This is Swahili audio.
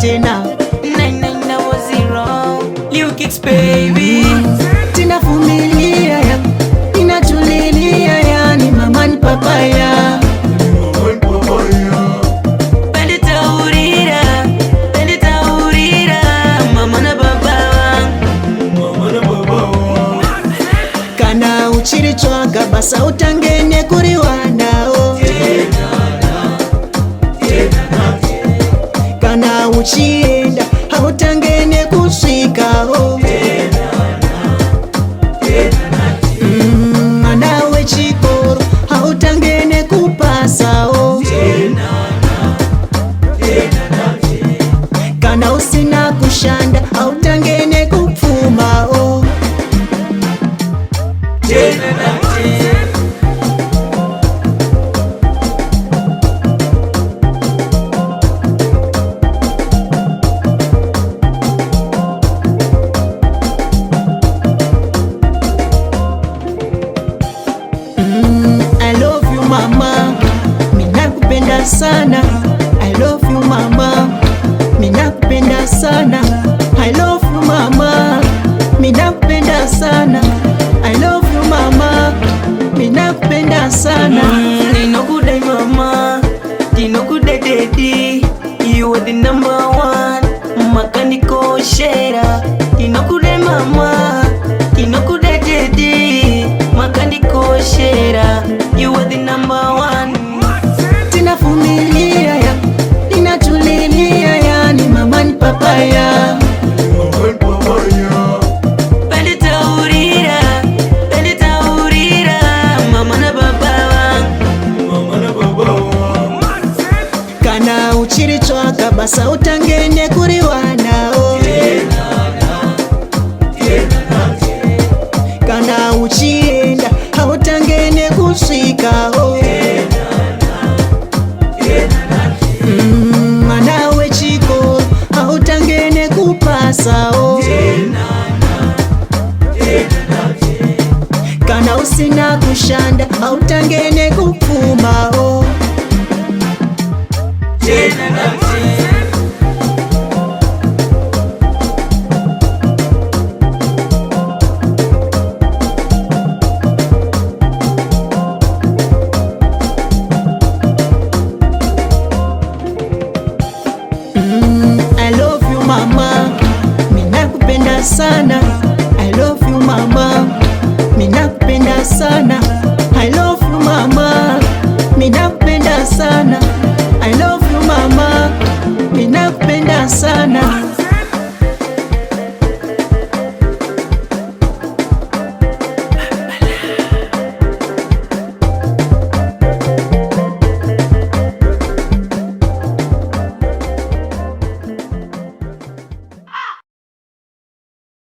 tena 9900 Liu Kicks baby. Tinavumilia ya, tinatulilia ya, ni mama ni papaya. Kana uchiri chwaga basa utangene kuri wanao. Kana uchienda hautangene kuswikao. Manawe chikoro hautangene kupasao. Kana usina kushanda hautangene kupfumao. I love you mama, minakupenda sana. I love you mama, minakupenda sana. I love you mama, minakupenda sana. I love you mama, minakupenda sana. Dinokudai mama, dinokudai daddy, you are the number one. Makaniko shera, dinokudai mama, dinokudai daddy, makaniko shera, you are the number one. Tinavumilia ya, tinatulilia ya, ni mama ni papaya. Kana uchiri chwaka basa utangene kuri wanao. Kana uchienda hautangene kuswikao. Manawe chiko hautangene kupasao. Kana usina kushanda hautangene kupfumao.